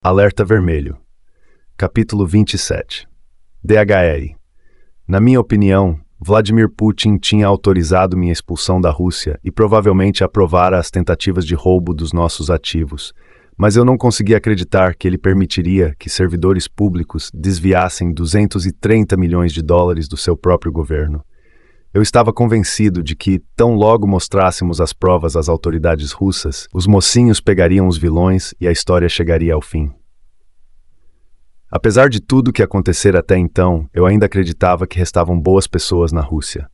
Alerta Vermelho. Capítulo 27. DHL. Na minha opinião, Vladimir Putin tinha autorizado minha expulsão da Rússia e provavelmente aprovara as tentativas de roubo dos nossos ativos, mas eu não conseguia acreditar que ele permitiria que servidores públicos desviassem 230 milhões de dólares do seu próprio governo. Eu estava convencido de que, tão logo mostrássemos as provas às autoridades russas, os mocinhos pegariam os vilões e a história chegaria ao fim. Apesar de tudo que acontecera até então, eu ainda acreditava que restavam boas pessoas na Rússia.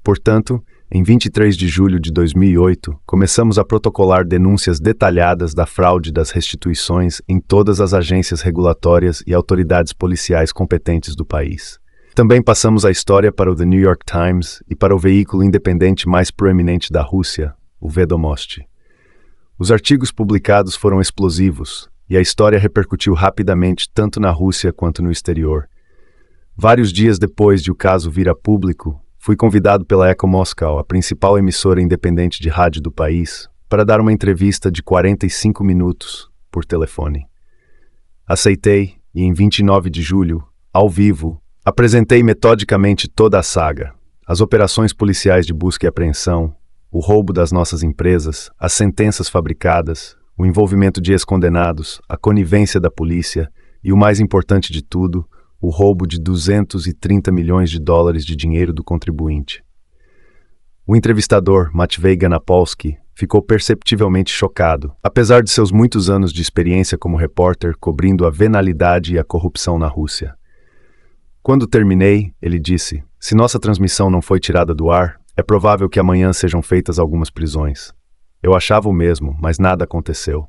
Portanto, em 23 de julho de 2008, começamos a protocolar denúncias detalhadas da fraude das restituições em todas as agências regulatórias e autoridades policiais competentes do país. Também passamos a história para o The New York Times e para o veículo independente mais proeminente da Rússia, o Vedomosti. Os artigos publicados foram explosivos, e a história repercutiu rapidamente tanto na Rússia quanto no exterior. Vários dias depois de o caso vir a público, fui convidado pela Echo Moscow, a principal emissora independente de rádio do país, para dar uma entrevista de 45 minutos, por telefone. Aceitei e, em 29 de julho, ao vivo, apresentei metodicamente toda a saga, as operações policiais de busca e apreensão, o roubo das nossas empresas, as sentenças fabricadas, o envolvimento de ex-condenados, a conivência da polícia e, o mais importante de tudo, o roubo de 230 milhões de dólares de dinheiro do contribuinte. O entrevistador, Matvei Ganapolsky, ficou perceptivelmente chocado, apesar de seus muitos anos de experiência como repórter cobrindo a venalidade e a corrupção na Rússia. Quando terminei, ele disse: "Se nossa transmissão não foi tirada do ar, é provável que amanhã sejam feitas algumas prisões." Eu achava o mesmo, mas nada aconteceu.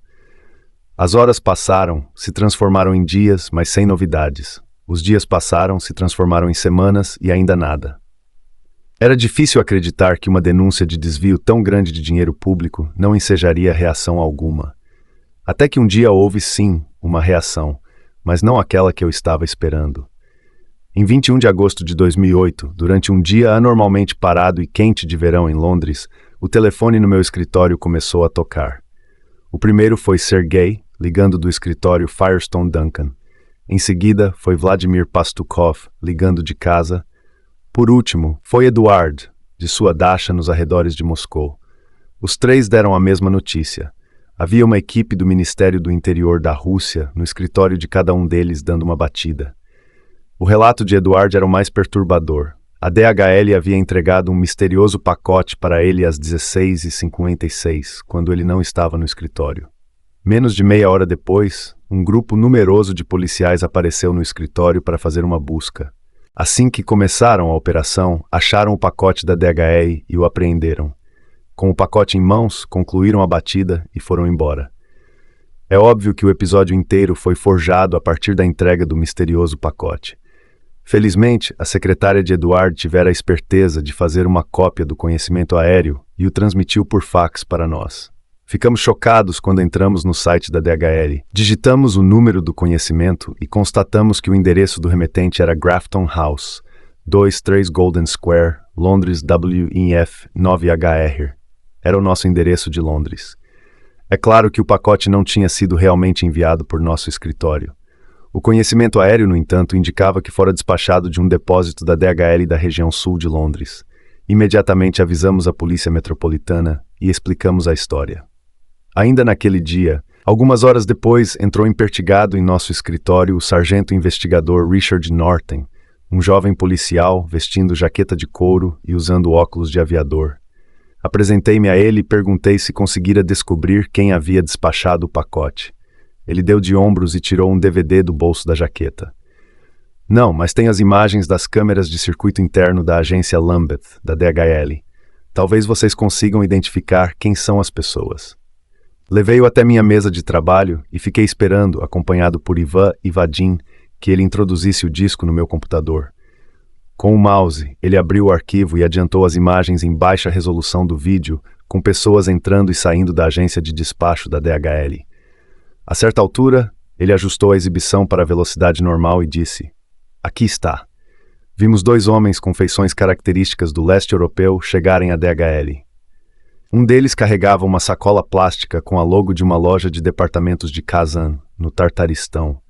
As horas passaram, se transformaram em dias, mas sem novidades. Os dias passaram, se transformaram em semanas e ainda nada. Era difícil acreditar que uma denúncia de desvio tão grande de dinheiro público não ensejaria reação alguma. Até que um dia houve sim uma reação, mas não aquela que eu estava esperando. Em 21 de agosto de 2008, durante um dia anormalmente parado e quente de verão em Londres, o telefone no meu escritório começou a tocar. O primeiro foi Sergei, ligando do escritório Firestone Duncan. Em seguida, foi Vladimir Pastukov, ligando de casa. Por último, foi Eduard, de sua dacha nos arredores de Moscou. Os três deram a mesma notícia. Havia uma equipe do Ministério do Interior da Rússia no escritório de cada um deles dando uma batida. O relato de Eduard era o mais perturbador. A DHL havia entregado um misterioso pacote para ele às 16h56, quando ele não estava no escritório. Menos de meia hora depois, um grupo numeroso de policiais apareceu no escritório para fazer uma busca. Assim que começaram a operação, acharam o pacote da DHL e o apreenderam. Com o pacote em mãos, concluíram a batida e foram embora. É óbvio que o episódio inteiro foi forjado a partir da entrega do misterioso pacote. Felizmente, a secretária de Eduard tivera a esperteza de fazer uma cópia do conhecimento aéreo e o transmitiu por fax para nós. Ficamos chocados quando entramos no site da DHL. Digitamos o número do conhecimento e constatamos que o endereço do remetente era Grafton House, 23 Golden Square, Londres WEF 9HR. Era o nosso endereço de Londres. É claro que o pacote não tinha sido realmente enviado por nosso escritório. O conhecimento aéreo, no entanto, indicava que fora despachado de um depósito da DHL da região sul de Londres. Imediatamente avisamos a polícia metropolitana e explicamos a história. Ainda naquele dia, algumas horas depois, entrou empertigado em nosso escritório o sargento investigador Richard Norton, um jovem policial vestindo jaqueta de couro e usando óculos de aviador. Apresentei-me a ele e perguntei se conseguira descobrir quem havia despachado o pacote. Ele deu de ombros e tirou um DVD do bolso da jaqueta. "Não, mas tem as imagens das câmeras de circuito interno da agência Lambeth, da DHL. Talvez vocês consigam identificar quem são as pessoas." Levei-o até minha mesa de trabalho e fiquei esperando, acompanhado por Ivan e Vadim, que ele introduzisse o disco no meu computador. Com o mouse, ele abriu o arquivo e adiantou as imagens em baixa resolução do vídeo, com pessoas entrando e saindo da agência de despacho da DHL. A certa altura, ele ajustou a exibição para a velocidade normal e disse: "Aqui está." Vimos dois homens com feições características do leste europeu chegarem à DHL. Um deles carregava uma sacola plástica com a logo de uma loja de departamentos de Kazan, no Tartaristão.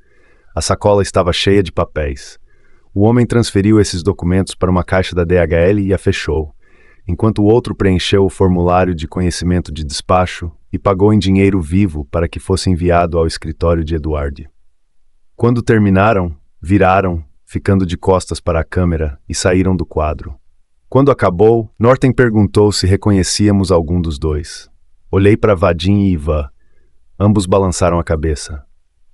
A sacola estava cheia de papéis. O homem transferiu esses documentos para uma caixa da DHL e a fechou, enquanto o outro preencheu o formulário de conhecimento de despacho e pagou em dinheiro vivo para que fosse enviado ao escritório de Eduardo. Quando terminaram, viraram, ficando de costas para a câmera, e saíram do quadro. Quando acabou, Norton perguntou se reconhecíamos algum dos dois. Olhei para Vadim e Ivan. Ambos balançaram a cabeça.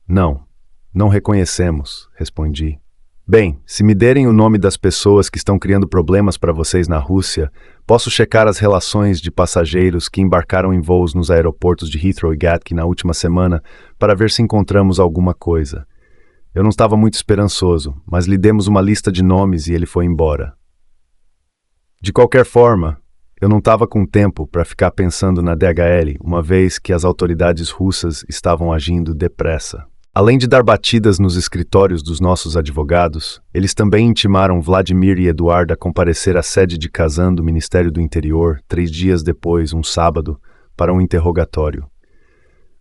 Não reconhecemos, respondi. Bem, se me derem o nome das pessoas que estão criando problemas para vocês na Rússia, posso checar as relações de passageiros que embarcaram em voos nos aeroportos de Heathrow e Gatwick na última semana para ver se encontramos alguma coisa. Eu não estava muito esperançoso, mas lhe demos uma lista de nomes e ele foi embora. De qualquer forma, eu não estava com tempo para ficar pensando na DHL, uma vez que as autoridades russas estavam agindo depressa. Além de dar batidas nos escritórios dos nossos advogados, eles também intimaram Vladimir e Eduardo a comparecer à sede de Kazan do Ministério do Interior 3 dias depois, um sábado, para um interrogatório.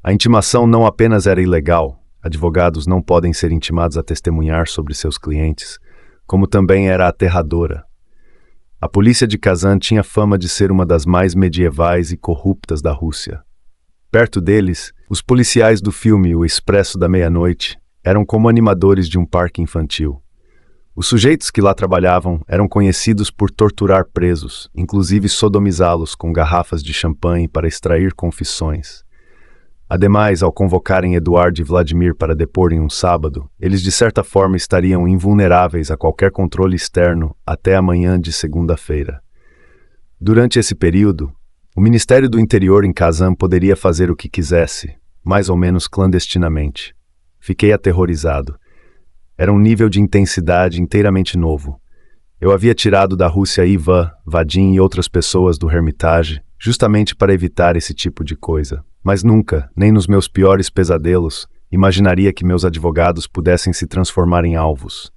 A intimação não apenas era ilegal, advogados não podem ser intimados a testemunhar sobre seus clientes, como também era aterradora. A polícia de Kazan tinha fama de ser uma das mais medievais e corruptas da Rússia. Perto deles, os policiais do filme O Expresso da Meia-Noite eram como animadores de um parque infantil. Os sujeitos que lá trabalhavam eram conhecidos por torturar presos, inclusive sodomizá-los com garrafas de champanhe para extrair confissões. Ademais, ao convocarem Eduardo e Vladimir para depor em um sábado, eles de certa forma estariam invulneráveis a qualquer controle externo até a manhã de segunda-feira. Durante esse período, o Ministério do Interior em Kazan poderia fazer o que quisesse, mais ou menos clandestinamente. Fiquei aterrorizado. Era um nível de intensidade inteiramente novo. Eu havia tirado da Rússia Ivan, Vadim e outras pessoas do Hermitage, justamente para evitar esse tipo de coisa. Mas nunca, nem nos meus piores pesadelos, imaginaria que meus advogados pudessem se transformar em alvos.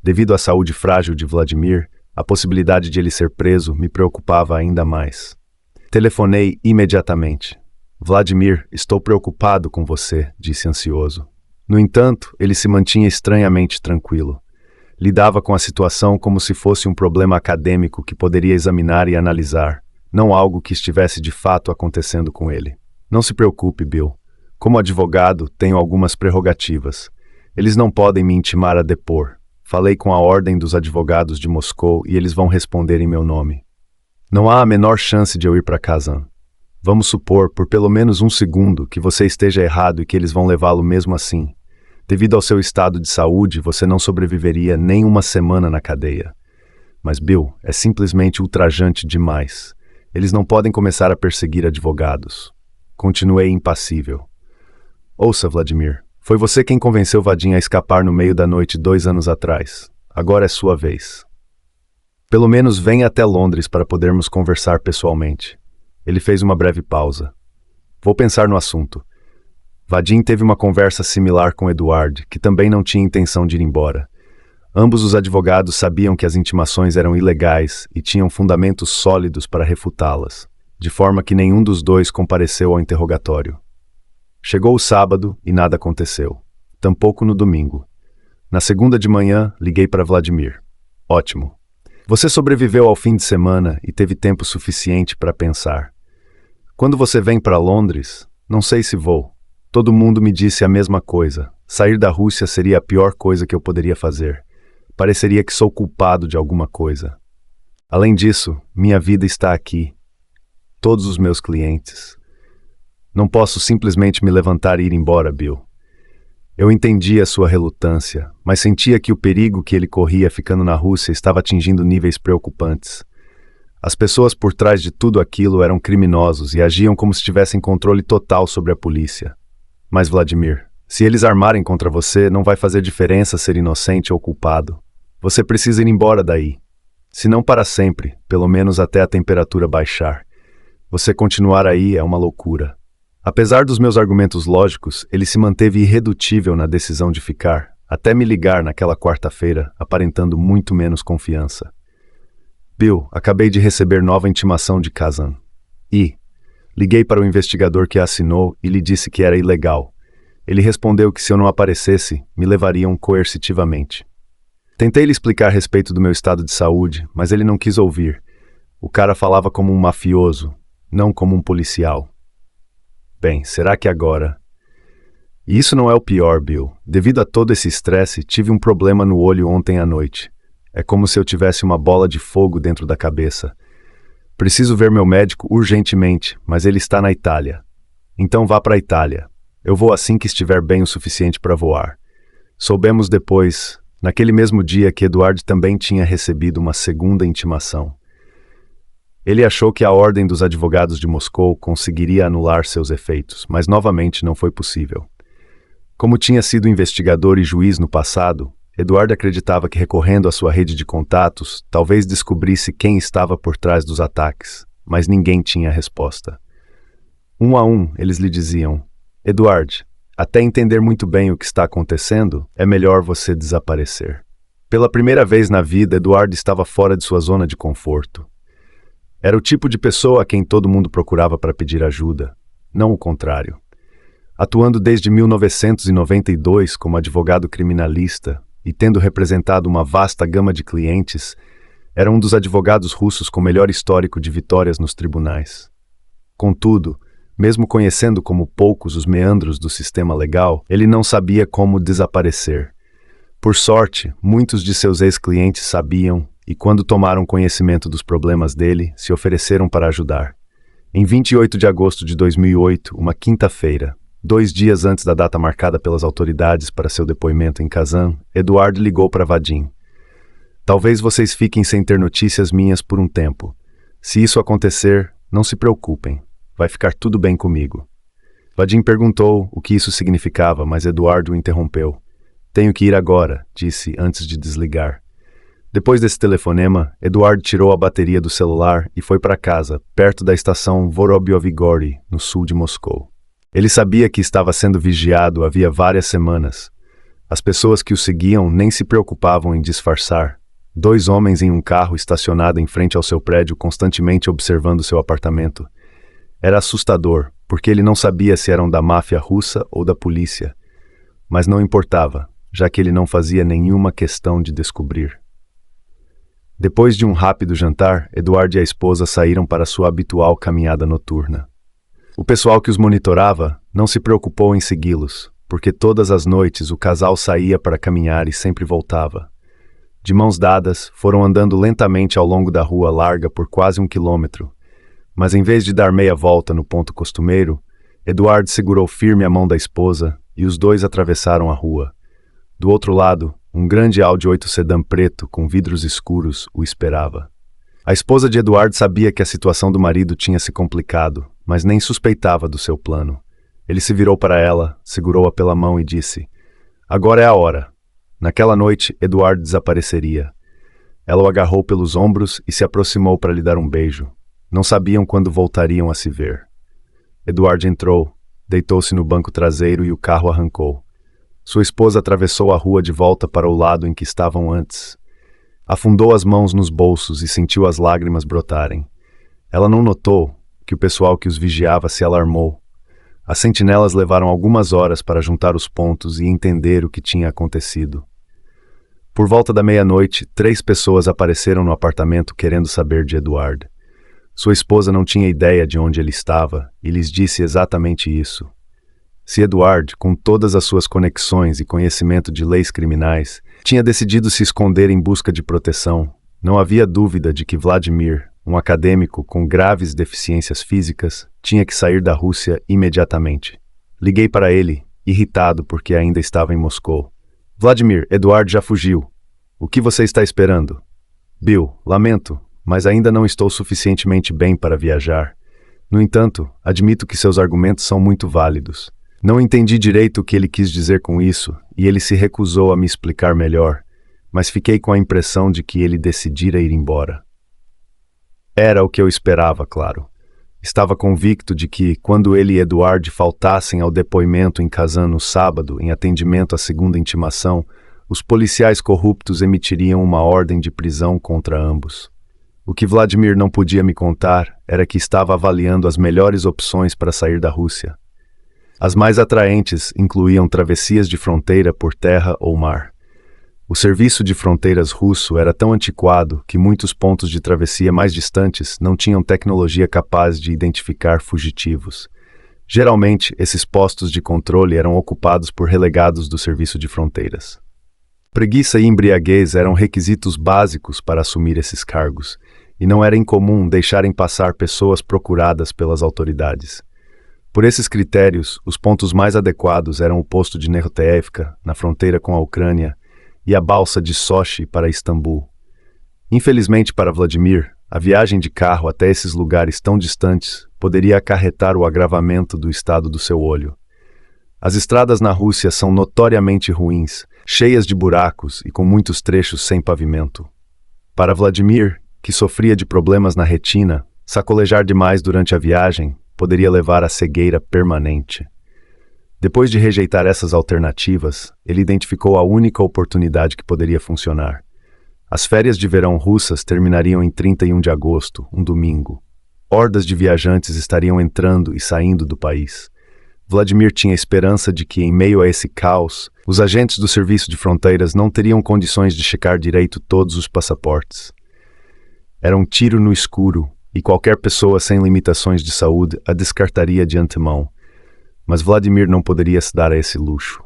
Devido à saúde frágil de Vladimir, a possibilidade de ele ser preso me preocupava ainda mais. Telefonei imediatamente. Vladimir, estou preocupado com você, disse ansioso. No entanto, ele se mantinha estranhamente tranquilo. Lidava com a situação como se fosse um problema acadêmico que poderia examinar e analisar, não algo que estivesse de fato acontecendo com ele. Não se preocupe, Bill. Como advogado, tenho algumas prerrogativas. Eles não podem me intimar a depor. Falei com a Ordem dos Advogados de Moscou e eles vão responder em meu nome. Não há a menor chance de eu ir para Kazan. Vamos supor, por pelo menos um segundo, que você esteja errado e que eles vão levá-lo mesmo assim. Devido ao seu estado de saúde, você não sobreviveria nem uma semana na cadeia. Mas, Bill, é simplesmente ultrajante demais. Eles não podem começar a perseguir advogados. Continuei impassível. Ouça, Vladimir, foi você quem convenceu Vadim a escapar no meio da noite 2 anos atrás. Agora é sua vez. Pelo menos venha até Londres para podermos conversar pessoalmente. Ele fez uma breve pausa. Vou pensar no assunto. Vadim teve uma conversa similar com Eduardo, que também não tinha intenção de ir embora. Ambos os advogados sabiam que as intimações eram ilegais e tinham fundamentos sólidos para refutá-las, de forma que nenhum dos dois compareceu ao interrogatório. Chegou o sábado e nada aconteceu. Tampouco no domingo. Na segunda de manhã, liguei para Vladimir. Ótimo. Você sobreviveu ao fim de semana e teve tempo suficiente para pensar. Quando você vem para Londres, não sei se vou. Todo mundo me disse a mesma coisa. Sair da Rússia seria a pior coisa que eu poderia fazer. Pareceria que sou culpado de alguma coisa. Além disso, minha vida está aqui. Todos os meus clientes. Não posso simplesmente me levantar e ir embora, Bill. Eu entendia sua relutância, mas sentia que o perigo que ele corria ficando na Rússia estava atingindo níveis preocupantes. As pessoas por trás de tudo aquilo eram criminosos e agiam como se tivessem controle total sobre a polícia. Mas, Vladimir, se eles armarem contra você, não vai fazer diferença ser inocente ou culpado. Você precisa ir embora daí. Se não para sempre, pelo menos até a temperatura baixar. Você continuar aí é uma loucura. Apesar dos meus argumentos lógicos, ele se manteve irredutível na decisão de ficar, até me ligar naquela quarta-feira, aparentando muito menos confiança. Bill, acabei de receber nova intimação de Kazan. Liguei para o investigador que a assinou e lhe disse que era ilegal. Ele respondeu que se eu não aparecesse, me levariam coercitivamente. Tentei lhe explicar a respeito do meu estado de saúde, mas ele não quis ouvir. O cara falava como um mafioso, não como um policial. Bem, será que agora... E isso não é o pior, Bill. Devido a todo esse estresse, tive um problema no olho ontem à noite. É como se eu tivesse uma bola de fogo dentro da cabeça. Preciso ver meu médico urgentemente, mas ele está na Itália. Então vá para a Itália. Eu vou assim que estiver bem o suficiente para voar. Soubemos depois, naquele mesmo dia, que Eduardo também tinha recebido uma segunda intimação. Ele achou que a ordem dos advogados de Moscou conseguiria anular seus efeitos, mas novamente não foi possível. Como tinha sido investigador e juiz no passado, Eduardo acreditava que recorrendo à sua rede de contatos, talvez descobrisse quem estava por trás dos ataques, mas ninguém tinha resposta. Um a um, eles lhe diziam: Eduardo, até entender muito bem o que está acontecendo, é melhor você desaparecer. Pela primeira vez na vida, Eduardo estava fora de sua zona de conforto. Era o tipo de pessoa a quem todo mundo procurava para pedir ajuda, não o contrário. Atuando desde 1992 como advogado criminalista e tendo representado uma vasta gama de clientes, era um dos advogados russos com melhor histórico de vitórias nos tribunais. Contudo, mesmo conhecendo como poucos os meandros do sistema legal, ele não sabia como desaparecer. Por sorte, muitos de seus ex-clientes sabiam e, quando tomaram conhecimento dos problemas dele, se ofereceram para ajudar. Em 28 de agosto de 2008, uma quinta-feira, 2 dias antes da data marcada pelas autoridades para seu depoimento em Kazan, Eduardo ligou para Vadim. Talvez vocês fiquem sem ter notícias minhas por um tempo. Se isso acontecer, não se preocupem. Vai ficar tudo bem comigo. Vadim perguntou o que isso significava, mas Eduardo o interrompeu. Tenho que ir agora, disse antes de desligar. Depois desse telefonema, Eduardo tirou a bateria do celular e foi para casa, perto da estação Vorobyov-Gory, no sul de Moscou. Ele sabia que estava sendo vigiado havia várias semanas. As pessoas que o seguiam nem se preocupavam em disfarçar. 2 homens em um carro estacionado em frente ao seu prédio, constantemente observando seu apartamento. Era assustador, porque ele não sabia se eram da máfia russa ou da polícia. Mas não importava, já que ele não fazia nenhuma questão de descobrir. Depois de um rápido jantar, Eduardo e a esposa saíram para sua habitual caminhada noturna. O pessoal que os monitorava não se preocupou em segui-los, porque todas as noites o casal saía para caminhar e sempre voltava. De mãos dadas, foram andando lentamente ao longo da rua larga por quase 1 quilômetro. Mas em vez de dar meia volta no ponto costumeiro, Eduardo segurou firme a mão da esposa e os dois atravessaram a rua. Do outro lado, um grande Audi 8 sedã preto com vidros escuros o esperava. A esposa de Eduardo sabia que a situação do marido tinha se complicado, mas nem suspeitava do seu plano. Ele se virou para ela, segurou-a pela mão e disse: Agora é a hora. Naquela noite, Eduardo desapareceria. Ela o agarrou pelos ombros e se aproximou para lhe dar um beijo. Não sabiam quando voltariam a se ver. Eduardo entrou, deitou-se no banco traseiro e o carro arrancou. Sua esposa atravessou a rua de volta para o lado em que estavam antes. Afundou as mãos nos bolsos e sentiu as lágrimas brotarem. Ela não notou que o pessoal que os vigiava se alarmou. As sentinelas levaram algumas horas para juntar os pontos e entender o que tinha acontecido. Por volta da meia-noite, 3 pessoas apareceram no apartamento querendo saber de Eduardo. Sua esposa não tinha ideia de onde ele estava e lhes disse exatamente isso. Se Eduardo, com todas as suas conexões e conhecimento de leis criminais, tinha decidido se esconder em busca de proteção, não havia dúvida de que Vladimir, um acadêmico com graves deficiências físicas, tinha que sair da Rússia imediatamente. Liguei para ele, irritado porque ainda estava em Moscou. Vladimir, Eduardo já fugiu. O que você está esperando? Bill, lamento, mas ainda não estou suficientemente bem para viajar. No entanto, admito que seus argumentos são muito válidos. Não entendi direito o que ele quis dizer com isso, e ele se recusou a me explicar melhor, mas fiquei com a impressão de que ele decidira ir embora. Era o que eu esperava, claro. Estava convicto de que, quando ele e Eduardo faltassem ao depoimento em Kazan no sábado, em atendimento à segunda intimação, os policiais corruptos emitiriam uma ordem de prisão contra ambos. O que Vladimir não podia me contar era que estava avaliando as melhores opções para sair da Rússia. As mais atraentes incluíam travessias de fronteira por terra ou mar. O serviço de fronteiras russo era tão antiquado que muitos pontos de travessia mais distantes não tinham tecnologia capaz de identificar fugitivos. Geralmente, esses postos de controle eram ocupados por relegados do serviço de fronteiras. Preguiça e embriaguez eram requisitos básicos para assumir esses cargos, e não era incomum deixarem passar pessoas procuradas pelas autoridades. Por esses critérios, os pontos mais adequados eram o posto de Nehoteevka, na fronteira com a Ucrânia, e a balsa de Sochi para Istambul. Infelizmente para Vladimir, a viagem de carro até esses lugares tão distantes poderia acarretar o agravamento do estado do seu olho. As estradas na Rússia são notoriamente ruins, cheias de buracos e com muitos trechos sem pavimento. Para Vladimir, que sofria de problemas na retina, sacolejar demais durante a viagem poderia levar à cegueira permanente. Depois de rejeitar essas alternativas, ele identificou a única oportunidade que poderia funcionar. As férias de verão russas terminariam em 31 de agosto, um domingo. Hordas de viajantes estariam entrando e saindo do país. Vladimir tinha esperança de que, em meio a esse caos, os agentes do Serviço de Fronteiras não teriam condições de checar direito todos os passaportes. Era um tiro no escuro, e qualquer pessoa sem limitações de saúde a descartaria de antemão. Mas Vladimir não poderia se dar a esse luxo.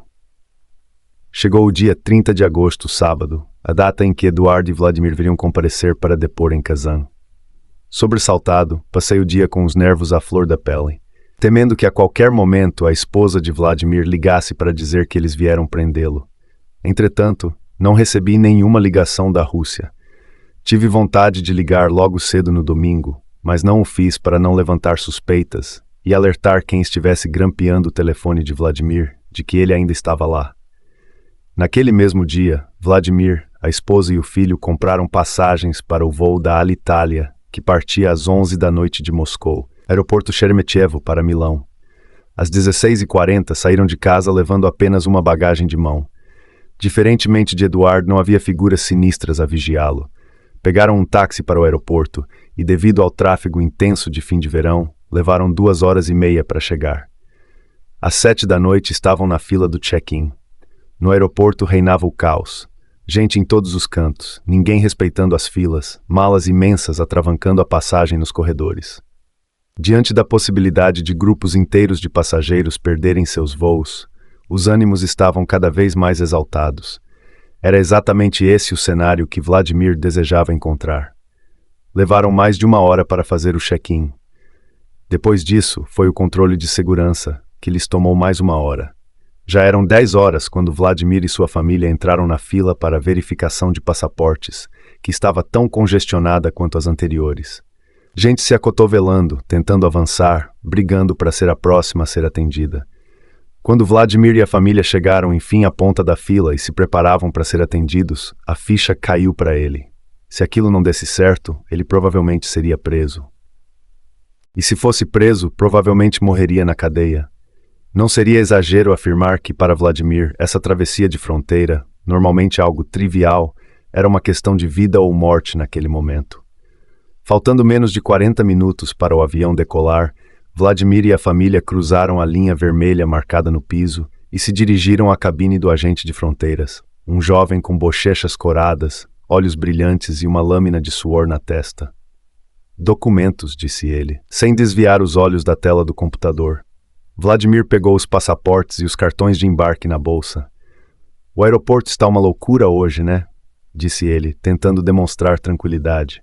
Chegou o dia 30 de agosto, sábado, a data em que Eduardo e Vladimir viriam comparecer para depor em Kazan. Sobressaltado, passei o dia com os nervos à flor da pele, temendo que a qualquer momento a esposa de Vladimir ligasse para dizer que eles vieram prendê-lo. Entretanto, não recebi nenhuma ligação da Rússia. Tive vontade de ligar logo cedo no domingo, mas não o fiz para não levantar suspeitas e alertar quem estivesse grampeando o telefone de Vladimir de que ele ainda estava lá. Naquele mesmo dia, Vladimir, a esposa e o filho compraram passagens para o voo da Alitalia, que partia às 11 da noite de Moscou, aeroporto Sheremetyevo para Milão. Às 16h40 saíram de casa levando apenas uma bagagem de mão. Diferentemente de Eduardo, não havia figuras sinistras a vigiá-lo. Pegaram um táxi para o aeroporto e, devido ao tráfego intenso de fim de verão, levaram 2h30 para chegar. Às 7 da noite estavam na fila do check-in. No aeroporto reinava o caos. Gente em todos os cantos, ninguém respeitando as filas, malas imensas atravancando a passagem nos corredores. Diante da possibilidade de grupos inteiros de passageiros perderem seus voos, os ânimos estavam cada vez mais exaltados. Era exatamente esse o cenário que Vladimir desejava encontrar. Levaram mais de 1 hora para fazer o check-in. Depois disso, foi o controle de segurança, que lhes tomou mais 1 hora. Já eram 10 horas quando Vladimir e sua família entraram na fila para a verificação de passaportes, que estava tão congestionada quanto as anteriores. Gente se acotovelando, tentando avançar, brigando para ser a próxima a ser atendida. Quando Vladimir e a família chegaram enfim à ponta da fila e se preparavam para ser atendidos, a ficha caiu para ele. Se aquilo não desse certo, ele provavelmente seria preso. E se fosse preso, provavelmente morreria na cadeia. Não seria exagero afirmar que, para Vladimir, essa travessia de fronteira, normalmente algo trivial, era uma questão de vida ou morte naquele momento. Faltando menos de 40 minutos para o avião decolar, Vladimir e a família cruzaram a linha vermelha marcada no piso e se dirigiram à cabine do agente de fronteiras, um jovem com bochechas coradas, olhos brilhantes e uma lâmina de suor na testa. Documentos, disse ele, sem desviar os olhos da tela do computador. Vladimir pegou os passaportes e os cartões de embarque na bolsa. O aeroporto está uma loucura hoje, né? Disse ele, tentando demonstrar tranquilidade.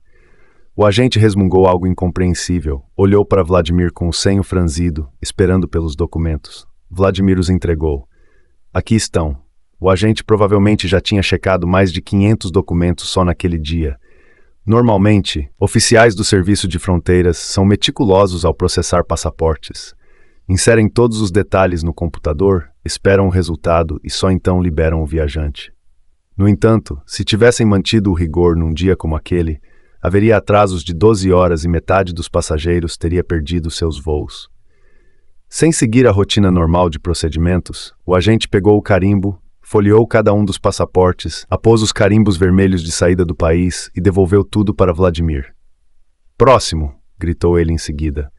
O agente resmungou algo incompreensível, olhou para Vladimir com o senho franzido, esperando pelos documentos. Vladimir os entregou. Aqui estão. O agente provavelmente já tinha checado mais de 500 documentos só naquele dia. Normalmente, oficiais do Serviço de Fronteiras são meticulosos ao processar passaportes. Inserem todos os detalhes no computador, esperam o resultado e só então liberam o viajante. No entanto, se tivessem mantido o rigor num dia como aquele, haveria atrasos de 12 horas e metade dos passageiros teria perdido seus voos. Sem seguir a rotina normal de procedimentos, o agente pegou o carimbo, folheou cada um dos passaportes, apôs os carimbos vermelhos de saída do país e devolveu tudo para Vladimir. Próximo! Gritou ele em seguida.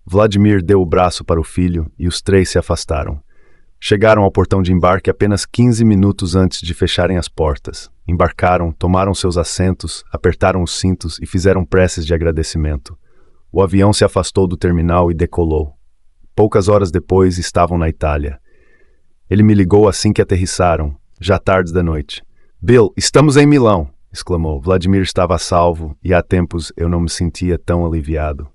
Vladimir deu o braço para o filho e os três se afastaram. Chegaram ao portão de embarque apenas 15 minutos antes de fecharem as portas. Embarcaram, tomaram seus assentos, apertaram os cintos e fizeram preces de agradecimento. O avião se afastou do terminal e decolou. Poucas horas depois, estavam na Itália. Ele me ligou assim que aterrissaram, já tarde da noite. "Bill, estamos em Milão!" exclamou. Vladimir estava a salvo e há tempos eu não me sentia tão aliviado.